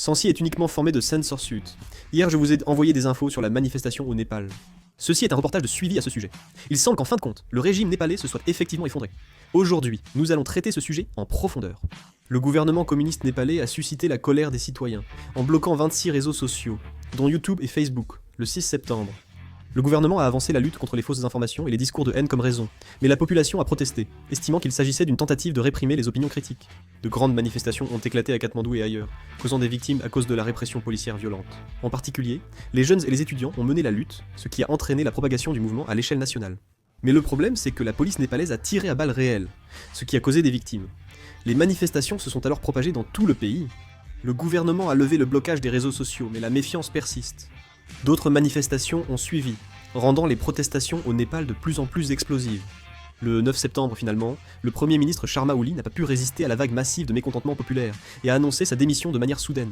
Sansi est uniquement formé de censorship. Hier, je vous ai envoyé des infos sur la manifestation au Népal. Ceci est un reportage de suivi à ce sujet. Il semble qu'en fin de compte, le régime népalais se soit effectivement effondré. Aujourd'hui, nous allons traiter ce sujet en profondeur. Le gouvernement communiste népalais a suscité la colère des citoyens, en bloquant 26 réseaux sociaux, dont YouTube et Facebook, le 6 septembre. Le gouvernement a avancé la lutte contre les fausses informations et les discours de haine comme raison, mais la population a protesté, estimant qu'il s'agissait d'une tentative de réprimer les opinions critiques. De grandes manifestations ont éclaté à Katmandou et ailleurs, causant des victimes à cause de la répression policière violente. En particulier, les jeunes et les étudiants ont mené la lutte, ce qui a entraîné la propagation du mouvement à l'échelle nationale. Mais le problème, c'est que la police népalaise a tiré à balles réelles, ce qui a causé des victimes. Les manifestations se sont alors propagées dans tout le pays. Le gouvernement a levé le blocage des réseaux sociaux, mais la méfiance persiste. D'autres manifestations ont suivi, rendant les protestations au Népal de plus en plus explosives. Le 9 septembre finalement, le Premier ministre Sharma Oly n'a pas pu résister à la vague massive de mécontentement populaire et a annoncé sa démission de manière soudaine.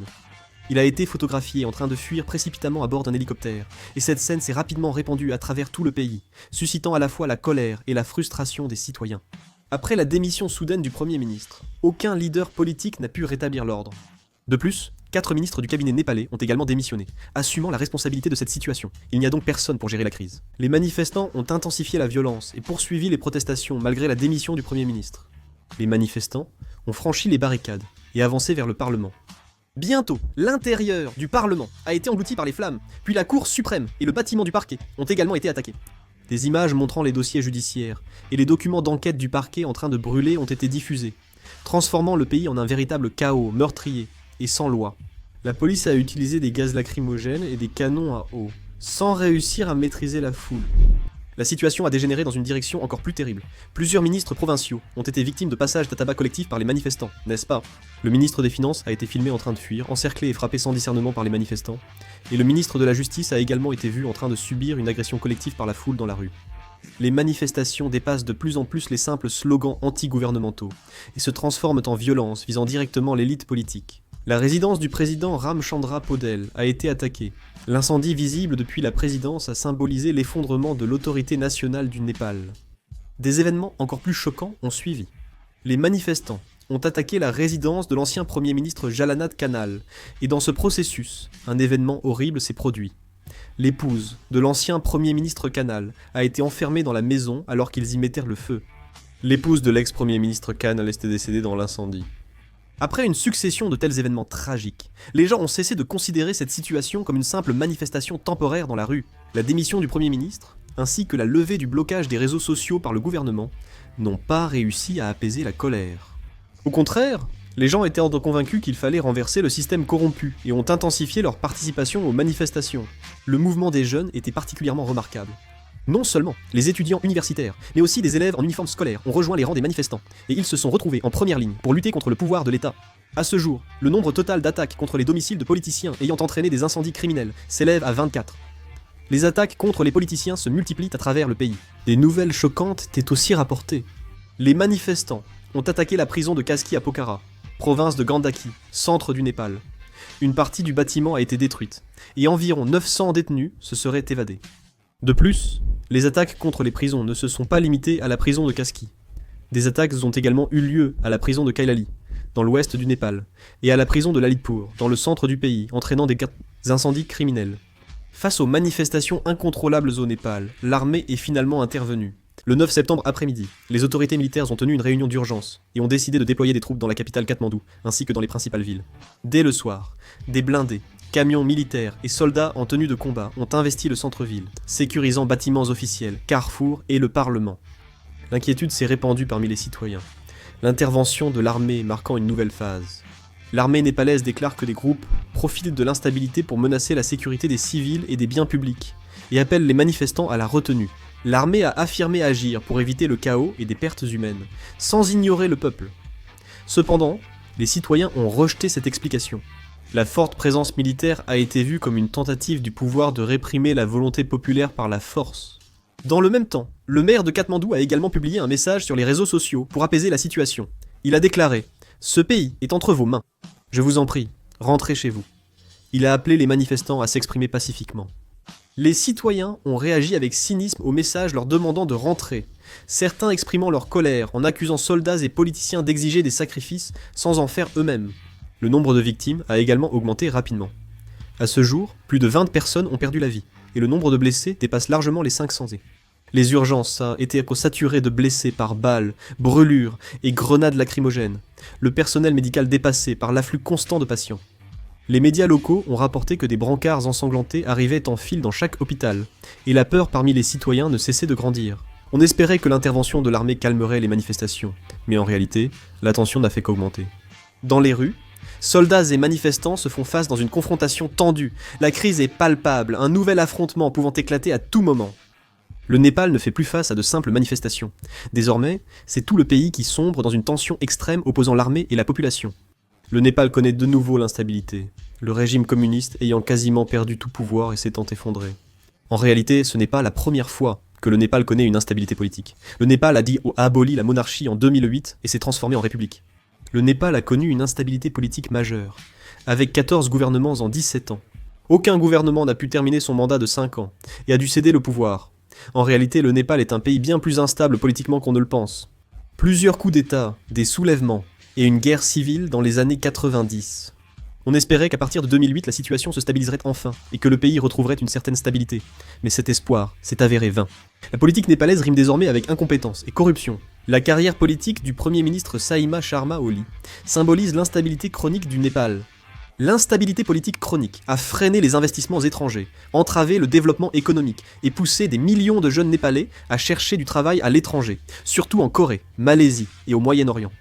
Il a été photographié en train de fuir précipitamment à bord d'un hélicoptère, et cette scène s'est rapidement répandue à travers tout le pays, suscitant à la fois la colère et la frustration des citoyens. Après la démission soudaine du Premier ministre, aucun leader politique n'a pu rétablir l'ordre. De plus, 4 ministres du cabinet népalais ont également démissionné, assumant la responsabilité de cette situation. Il n'y a donc personne pour gérer la crise. Les manifestants ont intensifié la violence et poursuivi les protestations malgré la démission du Premier ministre. Les manifestants ont franchi les barricades et avancé vers le Parlement. Bientôt, l'intérieur du Parlement a été englouti par les flammes, puis la Cour suprême et le bâtiment du parquet ont également été attaqués. Des images montrant les dossiers judiciaires et les documents d'enquête du parquet en train de brûler ont été diffusés, transformant le pays en un véritable chaos meurtrier et sans loi. La police a utilisé des gaz lacrymogènes et des canons à eau, sans réussir à maîtriser la foule. La situation a dégénéré dans une direction encore plus terrible. Plusieurs ministres provinciaux ont été victimes de passages de tabac collectif par les manifestants, n'est-ce pas? Le ministre des Finances a été filmé en train de fuir, encerclé et frappé sans discernement par les manifestants, et le ministre de la Justice a également été vu en train de subir une agression collective par la foule dans la rue. Les manifestations dépassent de plus en plus les simples slogans anti-gouvernementaux, et se transforment en violence visant directement l'élite politique. La résidence du président Ramchandra Podel a été attaquée. L'incendie visible depuis la présidence a symbolisé l'effondrement de l'autorité nationale du Népal. Des événements encore plus choquants ont suivi. Les manifestants ont attaqué la résidence de l'ancien Premier ministre Jalanath Kanal, et dans ce processus, un événement horrible s'est produit. L'épouse de l'ancien Premier ministre Kanal a été enfermée dans la maison alors qu'ils y mettèrent le feu. L'épouse de l'ex-Premier ministre Kanal était décédée dans l'incendie. Après une succession de tels événements tragiques, les gens ont cessé de considérer cette situation comme une simple manifestation temporaire dans la rue. La démission du Premier ministre, ainsi que la levée du blocage des réseaux sociaux par le gouvernement, n'ont pas réussi à apaiser la colère. Au contraire, les gens étaient convaincus qu'il fallait renverser le système corrompu et ont intensifié leur participation aux manifestations. Le mouvement des jeunes était particulièrement remarquable. Non seulement les étudiants universitaires, mais aussi des élèves en uniforme scolaire ont rejoint les rangs des manifestants, et ils se sont retrouvés en première ligne pour lutter contre le pouvoir de l'État. À ce jour, le nombre total d'attaques contre les domiciles de politiciens ayant entraîné des incendies criminels s'élève à 24. Les attaques contre les politiciens se multiplient à travers le pays. Des nouvelles choquantes étaient aussi rapportées. Les manifestants ont attaqué la prison de Kaski à Pokhara, province de Gandaki, centre du Népal. Une partie du bâtiment a été détruite, et environ 900 détenus se seraient évadés. De plus, les attaques contre les prisons ne se sont pas limitées à la prison de Kaski. Des attaques ont également eu lieu à la prison de Kailali, dans l'ouest du Népal, et à la prison de Lalitpur, dans le centre du pays, entraînant des incendies criminels. Face aux manifestations incontrôlables au Népal, l'armée est finalement intervenue. Le 9 septembre après-midi, les autorités militaires ont tenu une réunion d'urgence et ont décidé de déployer des troupes dans la capitale Katmandou, ainsi que dans les principales villes. Dès le soir, des blindés, camions militaires et soldats en tenue de combat ont investi le centre-ville, sécurisant bâtiments officiels, carrefours et le Parlement. L'inquiétude s'est répandue parmi les citoyens. L'intervention de l'armée marquant une nouvelle phase. L'armée népalaise déclare que des groupes profitent de l'instabilité pour menacer la sécurité des civils et des biens publics, et appelle les manifestants à la retenue. L'armée a affirmé agir pour éviter le chaos et des pertes humaines, sans ignorer le peuple. Cependant, les citoyens ont rejeté cette explication. La forte présence militaire a été vue comme une tentative du pouvoir de réprimer la volonté populaire par la force. Dans le même temps, le maire de Katmandou a également publié un message sur les réseaux sociaux pour apaiser la situation. Il a déclaré « Ce pays est entre vos mains. Je vous en prie, rentrez chez vous. » Il a appelé les manifestants à s'exprimer pacifiquement. Les citoyens ont réagi avec cynisme au message leur demandant de rentrer, certains exprimant leur colère en accusant soldats et politiciens d'exiger des sacrifices sans en faire eux-mêmes. Le nombre de victimes a également augmenté rapidement. À ce jour, plus de 20 personnes ont perdu la vie, et le nombre de blessés dépasse largement les 500. Les urgences étaient saturées de blessés par balles, brûlures et grenades lacrymogènes, le personnel médical dépassé par l'afflux constant de patients. Les médias locaux ont rapporté que des brancards ensanglantés arrivaient en file dans chaque hôpital, et la peur parmi les citoyens ne cessait de grandir. On espérait que l'intervention de l'armée calmerait les manifestations, mais en réalité, la tension n'a fait qu'augmenter. Dans les rues, soldats et manifestants se font face dans une confrontation tendue. La crise est palpable, un nouvel affrontement pouvant éclater à tout moment. Le Népal ne fait plus face à de simples manifestations. Désormais, c'est tout le pays qui sombre dans une tension extrême opposant l'armée et la population. Le Népal connaît de nouveau l'instabilité, le régime communiste ayant quasiment perdu tout pouvoir et s'étant effondré. En réalité, ce n'est pas la première fois que le Népal connaît une instabilité politique. Le Népal a aboli la monarchie en 2008 et s'est transformé en république. Le Népal a connu une instabilité politique majeure, avec 14 gouvernements en 17 ans. Aucun gouvernement n'a pu terminer son mandat de 5 ans, et a dû céder le pouvoir. En réalité, le Népal est un pays bien plus instable politiquement qu'on ne le pense. Plusieurs coups d'État, des soulèvements, et une guerre civile dans les années 90. On espérait qu'à partir de 2008, la situation se stabiliserait enfin, et que le pays retrouverait une certaine stabilité. Mais cet espoir s'est avéré vain. La politique népalaise rime désormais avec incompétence et corruption. La carrière politique du Premier ministre Saima Sharma Oli symbolise l'instabilité chronique du Népal. L'instabilité politique chronique a freiné les investissements étrangers, entravé le développement économique et poussé des millions de jeunes Népalais à chercher du travail à l'étranger, surtout en Corée, Malaisie et au Moyen-Orient.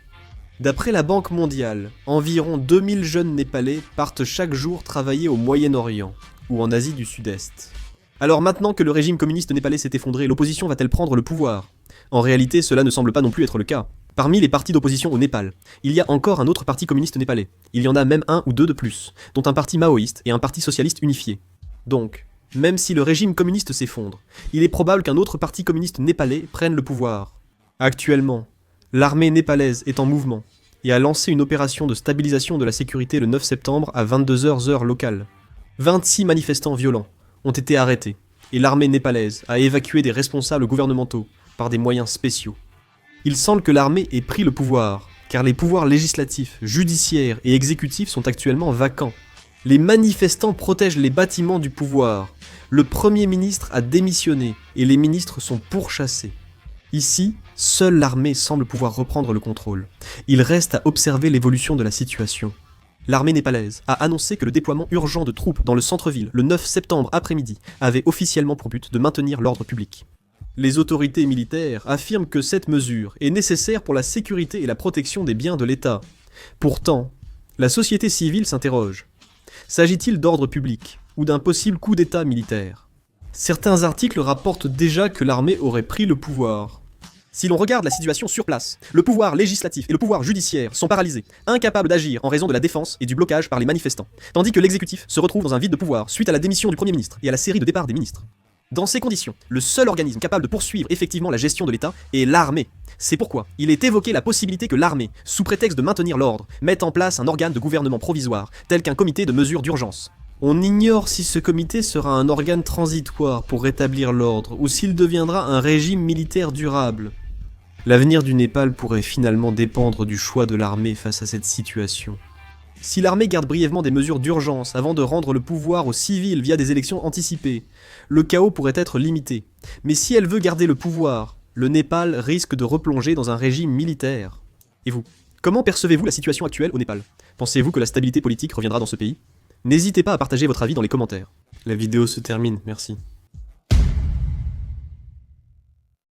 D'après la Banque mondiale, environ 2000 jeunes Népalais partent chaque jour travailler au Moyen-Orient ou en Asie du Sud-Est. Alors maintenant que le régime communiste népalais s'est effondré, l'opposition va-t-elle prendre le pouvoir ? En réalité, cela ne semble pas non plus être le cas. Parmi les partis d'opposition au Népal, il y a encore un autre parti communiste népalais. Il y en a même un ou deux de plus, dont un parti maoïste et un parti socialiste unifié. Donc, même si le régime communiste s'effondre, il est probable qu'un autre parti communiste népalais prenne le pouvoir. Actuellement, l'armée népalaise est en mouvement et a lancé une opération de stabilisation de la sécurité le 9 septembre à 22h heure locale. 26 manifestants violents ont été arrêtés et l'armée népalaise a évacué des responsables gouvernementaux par des moyens spéciaux. Il semble que l'armée ait pris le pouvoir, car les pouvoirs législatifs, judiciaires et exécutifs sont actuellement vacants. Les manifestants protègent les bâtiments du pouvoir. Le Premier ministre a démissionné et les ministres sont pourchassés. Ici, seule l'armée semble pouvoir reprendre le contrôle. Il reste à observer l'évolution de la situation. L'armée népalaise a annoncé que le déploiement urgent de troupes dans le centre-ville le 9 septembre après-midi avait officiellement pour but de maintenir l'ordre public. Les autorités militaires affirment que cette mesure est nécessaire pour la sécurité et la protection des biens de l'État. Pourtant, la société civile s'interroge. S'agit-il d'ordre public ou d'un possible coup d'État militaire ? Certains articles rapportent déjà que l'armée aurait pris le pouvoir. Si l'on regarde la situation sur place, le pouvoir législatif et le pouvoir judiciaire sont paralysés, incapables d'agir en raison de la défense et du blocage par les manifestants, tandis que l'exécutif se retrouve dans un vide de pouvoir suite à la démission du Premier ministre et à la série de départs des ministres. Dans ces conditions, le seul organisme capable de poursuivre effectivement la gestion de l'État est l'armée. C'est pourquoi il est évoqué la possibilité que l'armée, sous prétexte de maintenir l'ordre, mette en place un organe de gouvernement provisoire, tel qu'un comité de mesures d'urgence. On ignore si ce comité sera un organe transitoire pour rétablir l'ordre, ou s'il deviendra un régime militaire durable. L'avenir du Népal pourrait finalement dépendre du choix de l'armée face à cette situation. Si l'armée garde brièvement des mesures d'urgence avant de rendre le pouvoir aux civils via des élections anticipées, le chaos pourrait être limité. Mais si elle veut garder le pouvoir, le Népal risque de replonger dans un régime militaire. Et vous, comment percevez-vous la situation actuelle au Népal ? Pensez-vous que la stabilité politique reviendra dans ce pays ? N'hésitez pas à partager votre avis dans les commentaires. La vidéo se termine, merci.